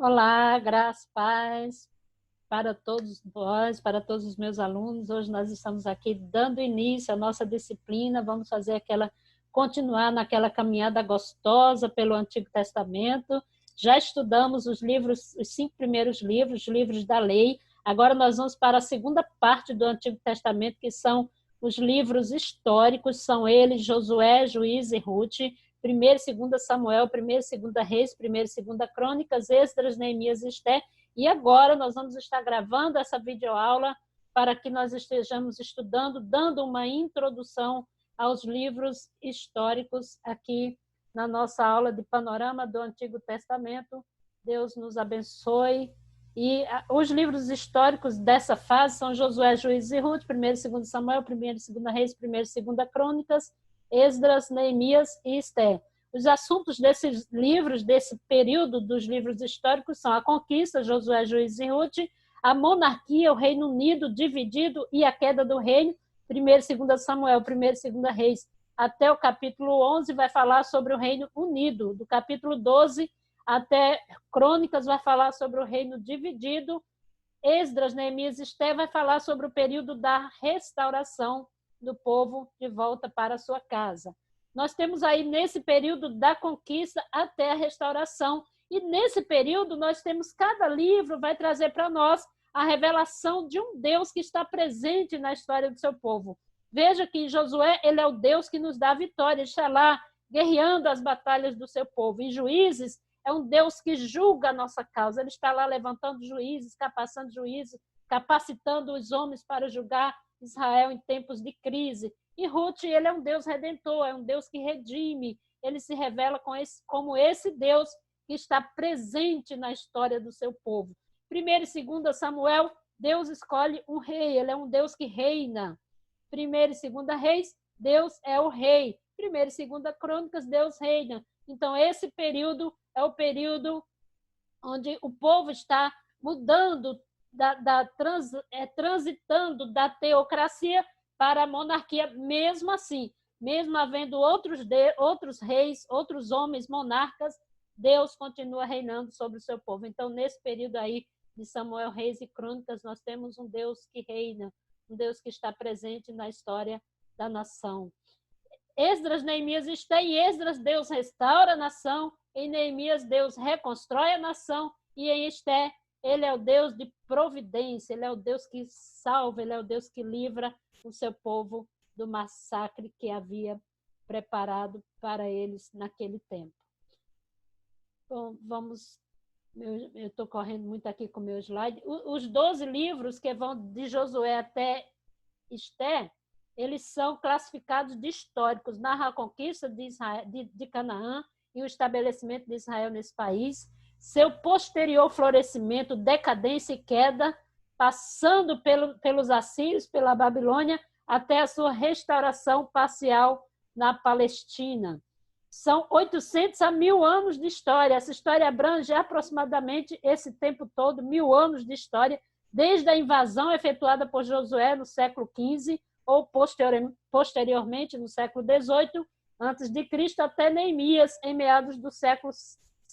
Olá, graça, paz para todos nós, para todos os meus alunos. Hoje nós estamos aqui dando início à nossa disciplina. Vamos fazer continuar naquela caminhada gostosa pelo Antigo Testamento. Já estudamos os livros, os 5 primeiros livros, os livros da lei. Agora nós vamos para a segunda parte do Antigo Testamento, que são os livros históricos, são eles Josué, Juízes e Ruth, 1º e 2º Samuel, 1º e 2º Reis, 1º e 2º Crônicas, Esdras, Neemias e Esté. E agora nós vamos estar gravando essa videoaula para que nós estejamos estudando, dando uma introdução aos livros históricos aqui na nossa aula de panorama do Antigo Testamento. Deus nos abençoe. E os livros históricos dessa fase são Josué, Juízes e Ruth, 1º e 2º Samuel, 1º e 2º Reis, 1º e 2º Crônicas, Esdras, Neemias e Esté. Os assuntos desses livros, desse período dos livros históricos, são a conquista, Josué, Juízes e Ruth, a monarquia, o Reino Unido dividido e a queda do reino, 1º e 2º Samuel, 1º e 2º Reis. Até o capítulo 11 vai falar sobre o Reino Unido. Do capítulo 12 até Crônicas vai falar sobre o reino dividido. Esdras, Neemias e Esté vai falar sobre o período da restauração do povo de volta para a sua casa. Nós temos aí nesse período da conquista até a restauração, e nesse período nós temos, cada livro vai trazer para nós a revelação de um Deus que está presente na história do seu povo. Veja que Josué, ele é o Deus que nos dá a vitória, ele está lá guerreando as batalhas do seu povo. Em Juízes, é um Deus que julga a nossa causa, ele está lá levantando juízes, capacitando os homens para julgar Israel em tempos de crise. E Ruth, ele é um Deus redentor, é um Deus que redime, ele se revela como esse Deus que está presente na história do seu povo. 1º e 2º Samuel, Deus escolhe um rei, ele é um Deus que reina. 1º e 2º Reis, Deus é o rei. 1º e 2º Crônicas, Deus reina. Então, esse período é o período onde o povo está mudando, transitando da teocracia para a monarquia. Mesmo assim, mesmo havendo outros reis, outros homens monarcas, Deus continua reinando sobre o seu povo. Então, nesse período aí de Samuel, Reis e Crônicas, nós temos um Deus que reina, um Deus que está presente na história da nação. Esdras, Neemias e Esté. Em Esdras, Deus restaura a nação. Em Neemias, Deus reconstrói a nação. E em Esté, ele é o Deus de providência, ele é o Deus que salva, ele é o Deus que livra o seu povo do massacre que havia preparado para eles naquele tempo. Bom, vamos... Eu estou correndo muito aqui com o meu slide. Os 12 livros que vão de Josué até Esté, eles são classificados de históricos, narra a conquista de Canaã e o estabelecimento de Israel nesse país, seu posterior florescimento, decadência e queda, passando pelos assírios, pela Babilônia, até a sua restauração parcial na Palestina. São 800 a 1000 anos de história. Essa história abrange aproximadamente esse tempo todo, 1000 anos de história, desde a invasão efetuada por Josué no século XV, ou posteriormente no século XVIII, antes de Cristo, até Neemias, em meados do século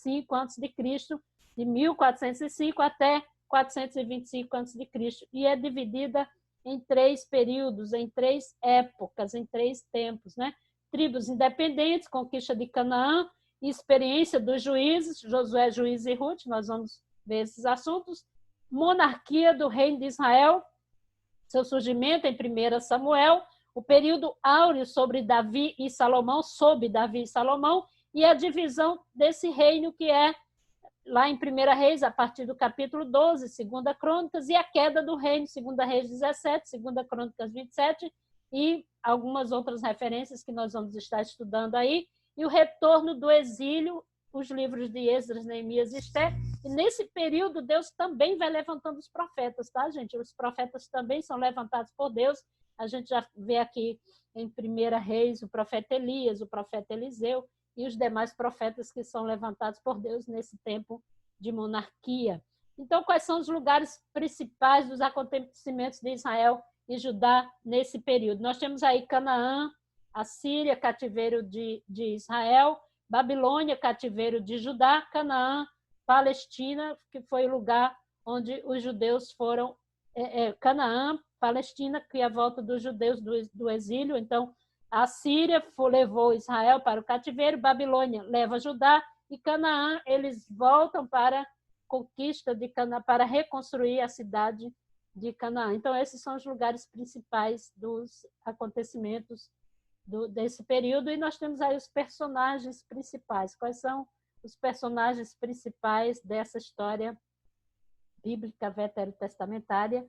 V antes de Cristo, de 1405 até 425 antes de Cristo, e é dividida em 3 períodos, em 3 épocas, em 3 tempos, né? Tribos independentes, conquista de Canaã, experiência dos juízes, Josué, Juízes e Ruth, nós vamos ver esses assuntos. Monarquia do reino de Israel, seu surgimento em 1 Samuel, o período áureo sobre Davi e Salomão, sob Davi e Salomão, e a divisão desse reino que é lá em 1 Reis, a partir do capítulo 12, 2 Crônicas, e a queda do reino, 2 Reis 17, 2 Crônicas 27, e algumas outras referências que nós vamos estar estudando aí, e o retorno do exílio, os livros de Esdras, Neemias e Esté. E nesse período, Deus também vai levantando os profetas, tá, gente? Os profetas também são levantados por Deus. A gente já vê aqui em 1 Reis o profeta Elias, o profeta Eliseu e os demais profetas que são levantados por Deus nesse tempo de monarquia. Então, quais são os lugares principais dos acontecimentos de Israel e Judá nesse período? Nós temos aí Canaã, Assíria, cativeiro de Israel, Babilônia, cativeiro de Judá, Canaã, Palestina, que foi o lugar onde os judeus foram, Canaã, Palestina, que é a volta dos judeus do exílio. Então, a Síria levou Israel para o cativeiro, Babilônia leva Judá, e Canaã, eles voltam para a conquista de Canaã, para reconstruir a cidade de Canaã. Então, esses são os lugares principais dos acontecimentos desse período, e nós temos aí os personagens principais. Quais são os personagens principais dessa história bíblica veterotestamentária?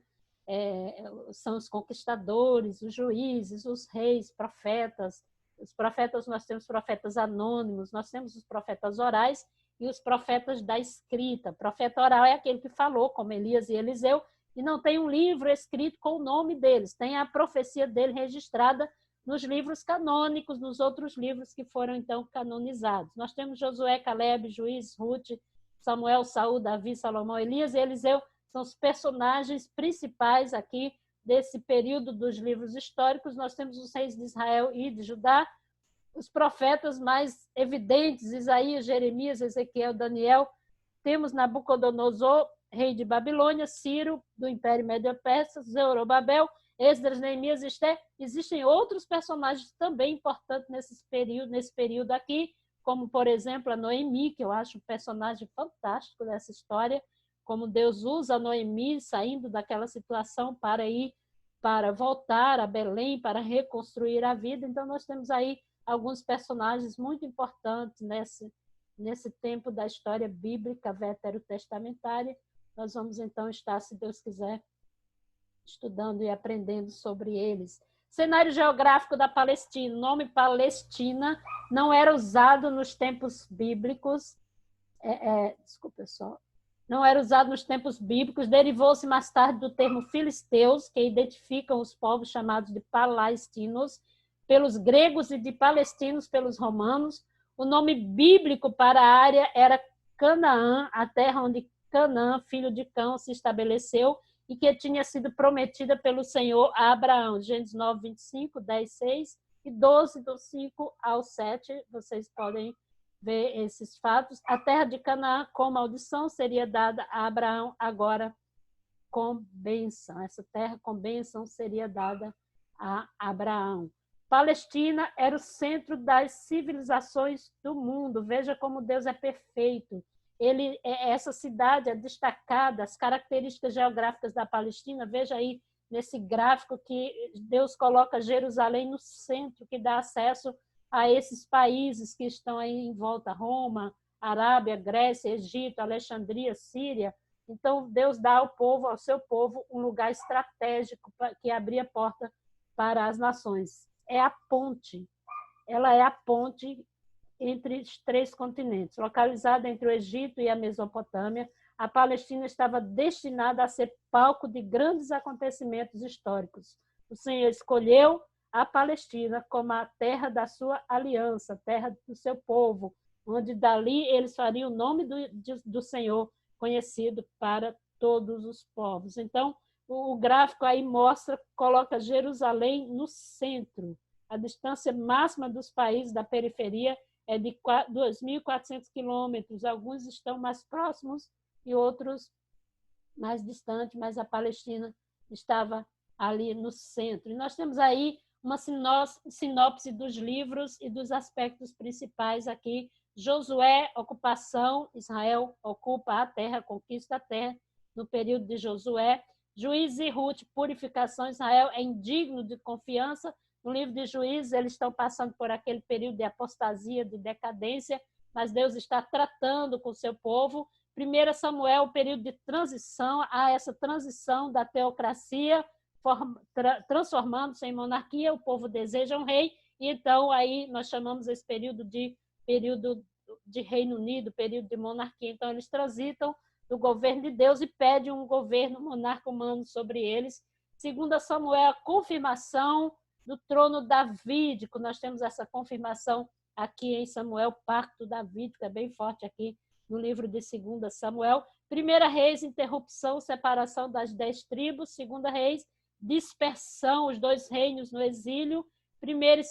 São os conquistadores, os juízes, os reis, profetas. Os profetas, nós temos profetas anônimos, nós temos os profetas orais e os profetas da escrita. O profeta oral é aquele que falou, como Elias e Eliseu, e não tem um livro escrito com o nome deles, tem a profecia dele registrada nos livros canônicos, nos outros livros que foram, então, canonizados. Nós temos Josué, Caleb, Juízes, Ruth, Samuel, Saul, Davi, Salomão, Elias e Eliseu, são os personagens principais aqui desse período dos livros históricos. Nós temos os reis de Israel e de Judá, os profetas mais evidentes, Isaías, Jeremias, Ezequiel, Daniel. Temos Nabucodonosor, rei de Babilônia, Ciro, do Império Médio-Persa, Zorobabel, Esdras, Neemias e Esté. Existem outros personagens também importantes nesse período aqui, como, por exemplo, a Noemi, que eu acho um personagem fantástico dessa história, como Deus usa a Noemi saindo daquela situação para voltar a Belém, para reconstruir a vida. Então, nós temos aí alguns personagens muito importantes nesse tempo da história bíblica veterotestamentária. Nós vamos, então, estar, se Deus quiser, estudando e aprendendo sobre eles. Cenário geográfico da Palestina. O nome Palestina não era usado nos tempos bíblicos. Desculpa, pessoal. Não era usado nos tempos bíblicos, derivou-se mais tarde do termo filisteus, que identificam os povos chamados de palestinos pelos gregos e de palestinos pelos romanos. O nome bíblico para a área era Canaã, a terra onde Canaã, filho de Cão, se estabeleceu e que tinha sido prometida pelo Senhor a Abraão. Gênesis 9, 25, 10, 6 e 12, do 5 ao 7. Vocês podem ver esses fatos. A terra de Canaã, com maldição, seria dada a Abraão, agora com bênção. Essa terra com bênção seria dada a Abraão. Palestina era o centro das civilizações do mundo. Veja como Deus é perfeito. Essa cidade é destacada, as características geográficas da Palestina. Veja aí nesse gráfico que Deus coloca Jerusalém no centro, que dá acesso a esses países que estão aí em volta, Roma, Arábia, Grécia, Egito, Alexandria, Síria. Então, Deus dá ao seu povo, um lugar estratégico que abria a porta para as nações. É a ponte, ela é a ponte entre os 3 continentes. Localizada entre o Egito e a Mesopotâmia, a Palestina estava destinada a ser palco de grandes acontecimentos históricos. O Senhor escolheu a Palestina como a terra da sua aliança, terra do seu povo, onde dali eles fariam o nome do Senhor conhecido para todos os povos. Então, o gráfico aí coloca Jerusalém no centro. A distância máxima dos países da periferia é de 2.400 quilômetros. Alguns estão mais próximos e outros mais distantes, mas a Palestina estava ali no centro. E nós temos aí uma sinopse dos livros e dos aspectos principais aqui. Josué, ocupação, Israel ocupa a terra, conquista a terra no período de Josué. Juízes e Ruth, purificação, Israel é indigno de confiança. No livro de Juízes, eles estão passando por aquele período de apostasia, de decadência, mas Deus está tratando com o seu povo. 1 Samuel, o período de transição, há essa transição da teocracia, transformando-se em monarquia, o povo deseja um rei, e então aí nós chamamos esse período de Reino Unido, período de monarquia. Então eles transitam do governo de Deus e pedem um governo monarca humano sobre eles. 2 Samuel, a confirmação do trono davídico. Nós temos essa confirmação aqui em Samuel, pacto davídico, é bem forte aqui no livro de 2 Samuel. 1 Reis, interrupção, separação das 10 tribos. 2 Reis, dispersão, os 2 reinos no exílio. 1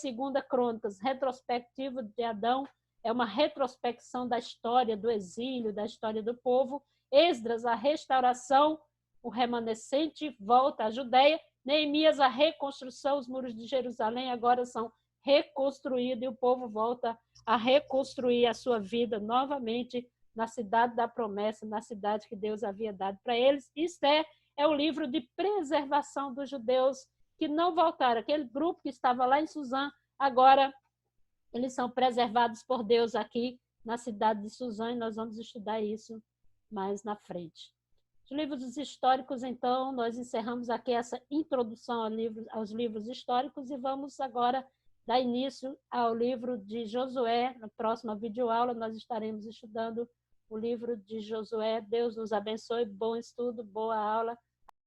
e 2 Crônicas, retrospectiva de Adão é uma retrospecção da história do exílio, da história do povo. Esdras, a restauração, o remanescente volta à Judéia. Neemias, a reconstrução, os muros de Jerusalém agora são reconstruídos e o povo volta a reconstruir a sua vida novamente na cidade da promessa, na cidade que Deus havia dado para eles. Esther é o livro de preservação dos judeus que não voltaram. Aquele grupo que estava lá em Suzã, agora eles são preservados por Deus aqui na cidade de Suzã, e nós vamos estudar isso mais na frente. Os livros históricos, então, nós encerramos aqui essa introdução aos livros históricos e vamos agora dar início ao livro de Josué. Na próxima videoaula, nós estaremos estudando o livro de Josué. Deus nos abençoe, bom estudo, boa aula.